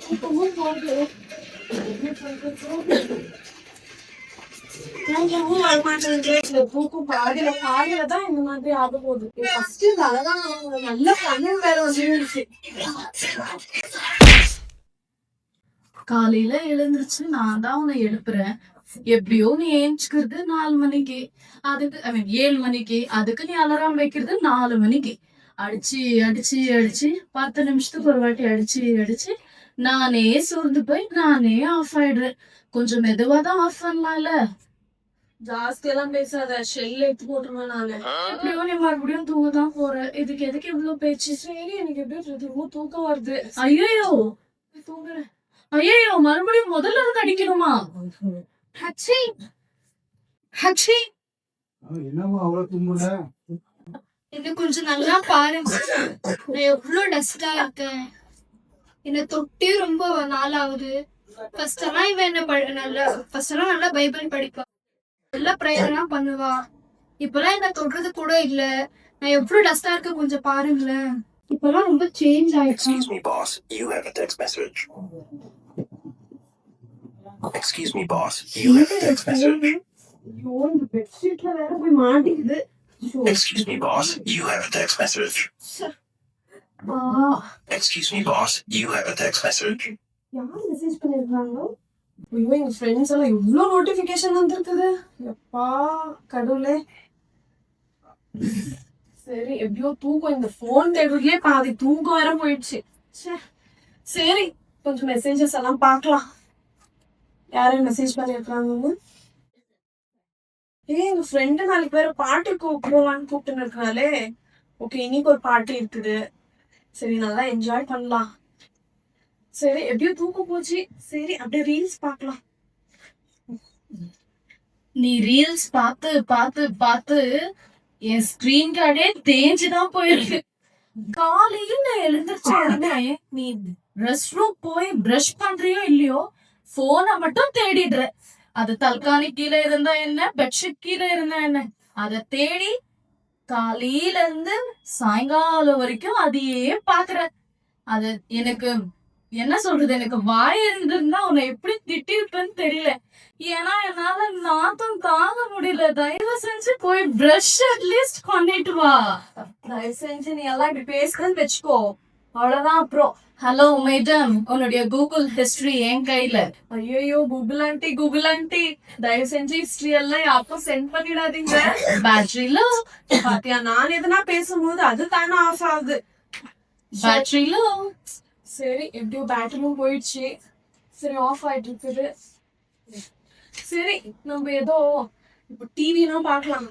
தூக்கமும் போகுது. என்ன பண்றது? தூக்கமும் வரமாட்டேங்குது. இந்த தூக்கம் பாதியில தான் இந்த மாதிரி ஆக போகுது. ஃபர்ஸ்ட் இந்த அழகான நல்ல கண்ணு வேற வந்துருச்சு. காலையில எழுந்திருச்சு நான் தான் உன்னை எழுப்புறேன். எப்படியோ நீ ஏஞ்சுக்கிறது 4 மணிக்கு, அதுக்கு 7 மணிக்கு, அதுக்கு நீ அலாரம் வைக்கிறது 4 மணிக்கு. அடிச்சு அடிச்சு அடிச்சு 10 நிமிஷத்துக்கு ஒரு வாட்டி அடிச்சு அடிச்சு நானே சோர்ந்து போய் நானே ஆஃப் ஆயிடுறேன். கொஞ்சம் மெதுவா தான் ஆஃப் பண்ணலாம்ல. ஜாஸ்தி எல்லாம் பேசாத, ஷெல் எடுத்து போட்டுருவேன் நானு. எப்படியோ நீ மறுபடியும் தூங்க தான் போற. இதுக்கு எதுக்கு இவ்வளவு பேச்சு? சரி, எனக்கு எப்படியோ திரும்ப தூக்கம் வருது. ஐயோ தூங்குறேன். ஐயோ மறுபடியும் முதல்ல இருந்து அடிக்கணுமா? H H. என்னமா அவ்வளவு தும்புற? இது கொஞ்சம் நல்லா பாருங்க. நான் எவ்வளவு டஸ்டா இருக்கேன். என்ன தொட்டே ரொம்ப நாள் ஆகுது. ஃபர்ஸ்ட் எல்லாம் இவன் என்ன நல்லா பைபிள் படிப்பா, நல்லா ப்ரேயர் எல்லாம் பண்ணுவா. இப்பெல்லாம் என்ன தொடுறது கூட இல்ல. நான் எவ்வளவு டஸ்டா இருக்க கொஞ்சம் பாருங்களேன். இப்பெல்லாம் ரொம்ப சேஞ்ச் ஆயிடுச்சு. Excuse me, boss. You have a text message. Excuse me, boss. You have a text message. ஐயோ, இந்த பெட்ஷீட்ல வேற போய் மாட்டிக்குது. Excuse me, boss. You have a text message. Excuse me, boss. You have a text message. யார் message பண்ணிருக்காங்க? ஐயோ, எங்க friends எல்லாம் இவ்ளோ நோட்டிபிகேஷன் வந்திருக்குது. எப்பா கடவுளே. சரி, எப்படியோ தூக்கம், இந்த போன் தேடுறதுலயே பாதி தூக்கம் வேற போயிடுச்சு. சரி, கொஞ்சம் மெசேஜஸ் எல்லாம் பார்க்கலாம். யாரும் மெசேஜ் பண்ணிருக்காங்க? எங்க ஃப்ரெண்டு நாளைக்கு வேற பார்ட்டிக்கு போகலான்னு கூப்பிட்டு இருக்காளே. ஓகே, இன்னைக்கு ஒரு பார்ட்டி இருக்குது. சரி, நல்லா என்ஜாய் பண்ணலாம். சரி, எப்படியோ தூக்கம் போச்சு. சரி, அப்படியே ரீல்ஸ் பார்க்கலாம். நீ ரீல்ஸ் பார்த்து பார்த்து பார்த்து என் ஸ்கிரீன் கார்டே தேஞ்சுதான் போயிருக்கு. காலையில எழுந்திருச்ச உடனே நீ ரெஸ்ட் ரூம் போய் பிரஷ் பண்றியோ இல்லையோ, போனை மட்டும் தேடிடுற. அது தல்காணி கீழே இருந்தா என்ன, பெட்ஷீட் கீழே இருந்தா என்ன, அதை தேடி காலையில இருந்து சாயங்காலம் வரைக்கும் அதையே பாக்குற. அது எனக்கு என்ன சொல்றது, எனக்கு வாய் இருந்திருந்தா உன்னை எப்படி திட்டிருப்பேன்னு தெரியல. ஏன்னா என்னால நாத்தம் தாங்க முடியல. தயவு செஞ்சு போய் பிரஷ் அட்லீஸ்ட் பண்ணிட்டு வா. தயவு செஞ்சு நீ எல்லாம் இப்படி பேசுறேன்னு வச்சுக்கோ, அவ்வளவுதான். அப்புறம் ஹலோ மேடம், உன்னுடைய கூகுள் ஹிஸ்டரி என் கையில. ஐயோ, கூகுள் ஆண்டி தயவு செஞ்சு ஹிஸ்டரி எல்லாம் யாருக்கும் சென்ட் பண்ணிடாதீங்க. பேட்டரியில பாத்தியா, நான் எதனா பேசும்போது அது தானே ஆஃப் ஆகுது. பேட்டரியில சரி, எப்படியோ பேட்டரியும் போயிடுச்சு. சரி, ஆஃப் ஆயிட்டு இருக்குது. சரி, நம்ம ஏதோ இப்போ டிவிலாம் பார்க்கலாம்.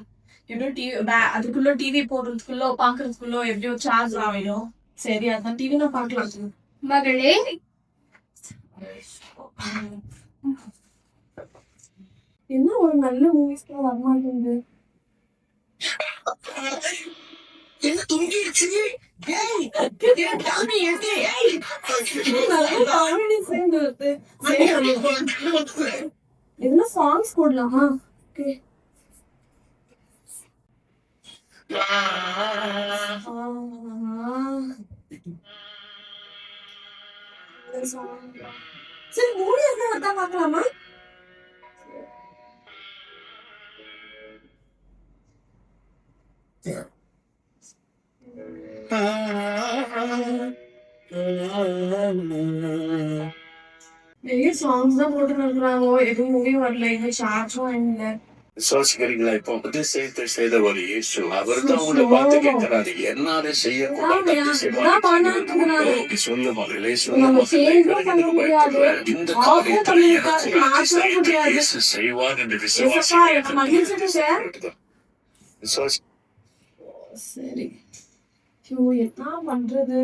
எப்படியோ டிவி அதுக்குள்ள டிவி போடுறதுக்குள்ள பாக்குறதுக்குள்ள எப்படியோ சார்ஜ் ஆகிடும். சரி, அதான் டிவி நான் பார்க்கலாம். மகளே, என்ன ஒரு நல்ல மூவிஸ் வரமாட்டேங்குது. என்ன சாங்ஸ் போடலாமா? சரி, மூடி இருந்தா பார்க்கலாமா? நிறைய சாங்ஸ் தான் போட்டு இருக்கிறாங்க. எதுவும் மூவி வரல, எங்க சார்ஜும் இல்லை. விசுவாசிக்கிறீங்களா? இப்போ வந்து சேர்த்து செய்த ஒரு இயேசு அவர் தான் உங்களை பார்த்து கேட்கிறாரு, என்னால செய்யக்கூடாது சொந்த மகளே, சொந்த மகளே, இந்த காரியத்துல எனக்கு இயேசு செய்வார் என்று விசுவாசி. சரி, என்ன பண்றது?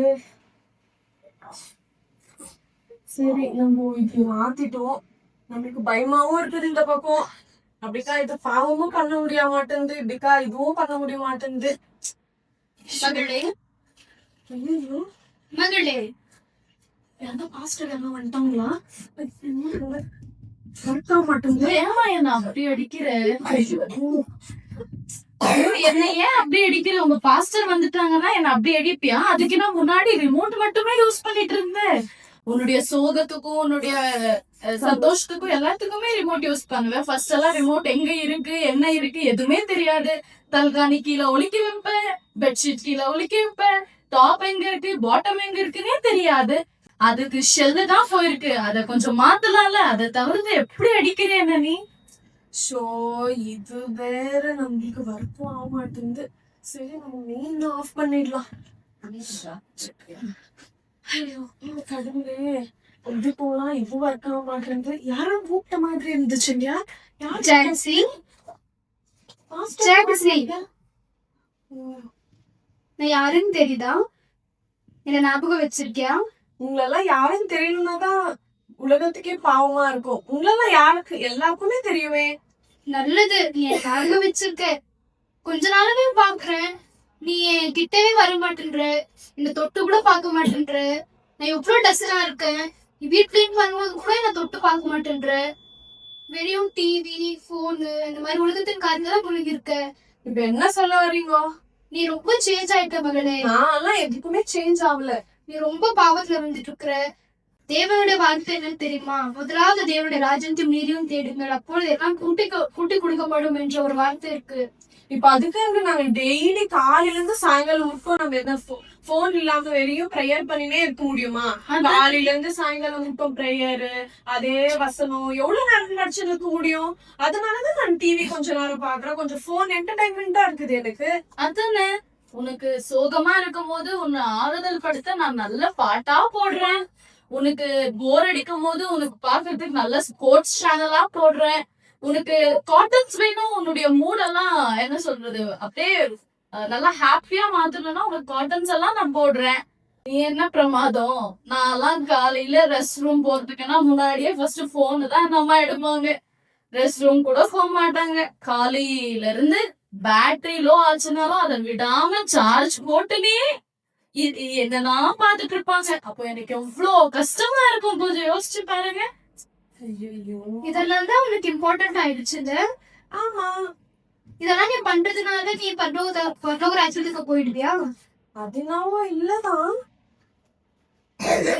சரி, நம்ம இப்படி மாத்திட்டோம். நம்மளுக்கு பயமாவும் இருக்குது இந்த பக்கம். அப்படிக்கா இது பாவமும் பண்ண முடிய மாட்டேங்குது, இப்படிக்கா இதுவும் பண்ண முடிய மாட்டேங்குது. மகளே ஐயோ, மகளே, எந்த பாஸ்டர் எல்லாம் வந்துட்டாங்களா? கரெக்டா மாட்டேங்குது. ஏமா என்ன அப்படி அடிக்கிற? என்ன ஏன் அப்படி அடிக்கிற? உங்க பாஸ்டர் வந்துட்டாங்கன்னா என்ன அப்படி அடிப்பியா? அதுக்கு நான் முன்னாடி ரிமோட் மட்டுமே யூஸ் பண்ணிட்டு இருந்தேன். உன்னுடைய சோகத்துக்கும் உன்னுடைய சந்தோஷத்துக்கும் எல்லாத்துக்குமே ரிமோட் யூஸ் பண்ணுவேன். ஃபர்ஸ்ட் எல்லாம் ரிமோட் எங்க இருக்கு என்ன இருக்கு எதுவுமே தெரியாது. தல்காணி கீழே ஒலிக்க வைப்பேன், பெட்ஷீட் கீழே ஒலிக்க வைப்பேன், டாப் எங்க இருக்கு பாட்டம் எங்க இருக்குன்னே தெரியாது. அதுக்கு ஷெல்லு தான் போயிருக்கு. அத கொஞ்சம் மாத்தலாம்ல. அதை தவிர்த்து எப்படி அடிக்கிறேன் நீ? ஷோ இது வேற நம்மளுக்கு வருத்தம் ஆக மாட்டேங்குது. சரி நம்ம மெயின் ஆஃப் பண்ணிடலாம். ஐயோ கடவுளே, இது போலாம் இது ஒர்க் ஆக மாட்டேங்குது. யாரும் கூப்பிட்ட மாதிரி இருந்துச்சு இல்லையா? ஜான்சி ஜான்சி நான் யாருன்னு தெரியுதா? என்ன ஞாபகம் வச்சிருக்கியா? உங்களெல்லாம் யாரும் தெரியணும்னா தான் உலகத்துக்கே பாவமா இருக்கும். உங்களெல்லாம் யாருக்கு எல்லாருக்குமே தெரியுமே. நல்லது, நீ என்ன ஞாபகம் வச்சிருக்க. கொஞ்ச நாளாவே பாக்குறேன், நீ என் கிட்டவே வர மாட்டேன்ற, என்ன தொட்டு கூட பார்க்க மாட்டேன்ற. நான் எவ்வளவு டஸ்டா இருக்கேன், நீ வீட் கிளீன் பண்ணும்போது கூட என்ன தொட்டு பார்க்க மாட்டேன்ற. வெறும் டிவி போனு இந்த மாதிரி உலகத்தின் காரணம் தான் புழுகி இருக்க. இப்ப என்ன சொல்ல வர்றீங்க? நீ ரொம்ப சேஞ்ச் ஆயிட்ட மகளே. நான் எதுக்குமே சேஞ்ச் ஆகல. நீ ரொம்ப பாவத்துல வந்துட்டு இருக்கிற. தேவனுடைய வார்த்தை என்னன்னு தெரியுமா? முதலாவது தேவனுடைய ராஜ்யத்தையும் நீதியும் தேடுங்கள், அப்பொழுது எல்லாம் கூட்டி கொடுக்கப்படும் என்ற ஒரு வார்த்தை இருக்கு. இப்ப அதுக்கு நாங்க டெய்லி காலையில இருந்து சாயங்காலம் மட்டும் நம்ம என்ன போன் இல்லாம வெறியும் ப்ரேயர் பண்ணினே இருக்க முடியுமா? காலையில இருந்து சாயங்காலம் மட்டும் ப்ரேயரு, அதே வசனம் எவ்வளவு நேரம் நடிச்சுட்டு இருக்க முடியும்? அதனாலதான் நான் டிவி கொஞ்ச நேரம் பாக்குறேன். கொஞ்சம் போன் என்டர்டைன்மெண்டா இருக்குது எனக்கு. அதுன்னு உனக்கு சோகமா இருக்கும் போது உன்னை ஆறுதல் படுத்த நான் நல்ல பாட்டா போடுறேன். உனக்கு போர் அடிக்கும் போது உனக்கு பாக்குறதுக்கு நல்ல ஸ்போர்ட்ஸ் சேனலா போடுறேன். உனக்கு காட்டன்ஸ் வேணும், உன்னுடைய மூடெல்லாம் என்ன சொல்றது அப்படியே நல்லா ஹாப்பியா மாத்தணும்னா உனக்கு காட்டன்ஸ் எல்லாம் நான் போடுறேன். நீ என்ன பிரமாதம்? நான் காலையில ரெஸ்ட் ரூம் போறதுக்குன்னா முன்னாடியே ஃபர்ஸ்ட் போனு தான் நம்ம எடுப்பாங்க. ரெஸ்ட் ரூம் கூட போக மாட்டாங்க. காலையில இருந்து பேட்டரி லோ ஆச்சுனாலும் அதை விடாம சார்ஜ் போட்டுனே என்னதான் பாத்துட்டு இருப்பாங்க. அப்போ எனக்கு எவ்வளவு கஷ்டமா இருக்கும், கொஞ்சம் யோசிச்சு பாருங்க. ஐயோ இதெல்லாம் தான் உனக்கு இம்பார்ட்டன்ட் ஆயிடுச்சுல. ஆமா, இதெல்லாம் நீ பண்றதுனால நீ பண்ற ஆக்சுவலுக்கு போயிடுவியா? அதனாவோ இல்லதான்.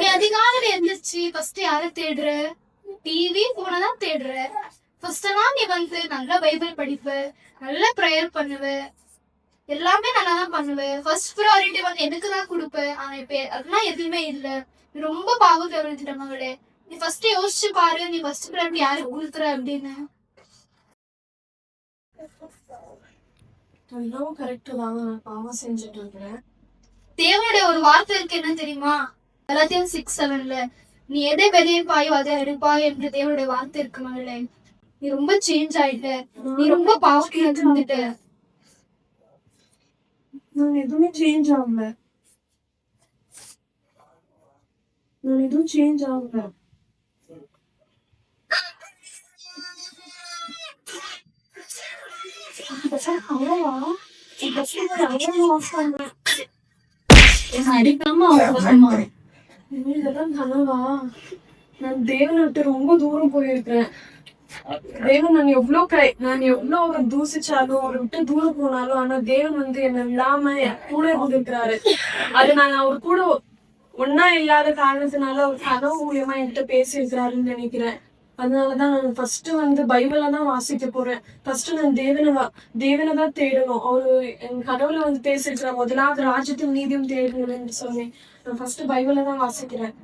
நீ அதிகாலையில எந்திரிச்சு ஃபர்ஸ்ட் யார தேடுற? டிவி போனை தான் தேடுற. ஃபர்ஸ்ட் எல்லாம் நீ வந்து நல்லா பைபிள் படிப்ப, நல்லா ப்ரேயர் பண்ணுவ, எல்லாமே நல்லா தான் பண்ணுவ. ஃபர்ஸ்ட் ப்ரையாரிட்டி வந்து எனக்கு தான் கொடுப்ப. ஆனா இப்ப அதெல்லாம் எதுவுமே இல்ல. நீ ரொம்ப பாவத்தை விழுந்துட்ட மகளே. நீ ஃபர்ஸ்ட் யோசிச்சு பாரு, நீ ஃபர்ஸ்ட் ப்ரையாரிட்டி யாருக்கு கொடுக்குற அப்படின்னு. எல்லாம் கரெக்ட் தான். நான் பாவம் செஞ்சுட்டு இருக்கிறேன். தேவனுடைய ஒரு வார்த்தை இருக்கு, என்ன தெரியுமா? கலாத்தியர் 6:7 நீ எதை வெளியே பாயோ அதை எடுப்பாய் என்று தேவனுடைய வார்த்தை இருக்கு மகளே. நீ ரொம்ப சேஞ்ச் ஆயிட்ட, நீ ரொம்ப பாவத்துல இருந்துட்ட. நான் எதுவுமே சேஞ்ச் ஆகல. நான் எதுவும் சேஞ்ச் ஆகல. அடிக்காம அவங்க இதெல்லாம் கனவா? நான் தேவனை விட்டு ரொம்ப தூரம் போயிருக்கிறேன். தேவன் நான் எவ்வளவு அவரை தூசிச்சாலும் அவரை விட்டு தூரம் போனாலும், ஆனா தேவன் வந்து என்னை விடாம என் கூட இருந்திருக்கிறாரு. அது நான் அவர் கூட ஒன்னா இல்லாத காரணத்தினால அவர் கனவு மூலியமா என்கிட்ட பேசியிருக்கிறாருன்னு நினைக்கிறேன். அதனாலதான் நான் ஃபர்ஸ்ட் வந்து பைபிள தான் வாசிக்க போறேன். ஃபர்ஸ்ட் நான் தேவனை தான் தேடணும். அவரு என் கனவுல வந்து பேசியிருக்கிற முதலாவது ராஜ்யத்தையும் நீதியும் தேடணும்னு சொன்னேன். நான் ஃபர்ஸ்ட் பைபிள தான் வாசிக்கிறேன்.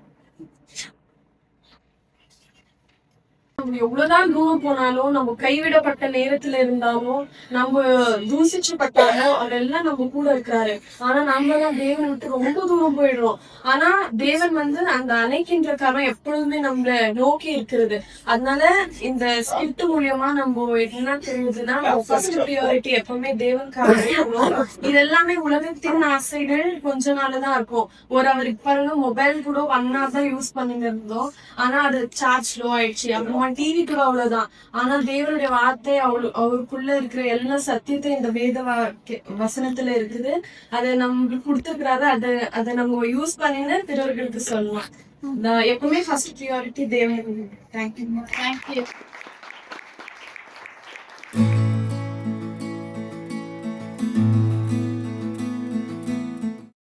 நம்ம எவ்வளவுதான் தூரம் போனாலும், நம்ம கைவிடப்பட்ட நேரத்துல இருந்தாலும், நம்ம தூசிச்சுப்பட்டாலும் அவரெல்லாம் நம்ம கூட இருக்கிறாரு. ஆனா நம்ம தான் தேவன் விட்டு ரொம்ப தூரம் போயிடுறோம். ஆனா தேவன் வந்து அந்த அணைக்கின்ற காரணம் எப்பொழுதுமே நம்மள நோக்கி இருக்கிறது. அதனால இந்த ஸ்கிரிப்ட் மூலியமா நம்ம என்ன தெரியுதுன்னா, நம்ம ஃபர்ஸ்ட் ப்ரியாரிட்டி எப்பவுமே தேவனுக்காக இருக்கணும். இது எல்லாமே உலகத்தின் ஆசைகள் கொஞ்ச நாள்தான் இருக்கும். அவருக்கு பாருங்க, மொபைல் கூட 1 hour தான் யூஸ் பண்ணிட்டு இருந்தோம். ஆனா அது சார்ஜ் லோ ஆயிடுச்சு. அப்புறமா டிவி கூட அவ்வளவுதான். ஆனா தேவனுடைய வார்த்தை அவருக்குள்ள இருக்கிற எல்லா சத்தியத்தை இந்த வேத வசனத்துல இருக்குது. அதை நம்மளுக்கு கொடுத்துருக்கிறாரு. அதை நம்ம யூஸ் பண்ணின்னு பிறர்களுக்கு சொல்லலாம். எப்பவுமே ஃபர்ஸ்ட் ப்ரியாரிட்டி தேவன். தேங்க்யூ.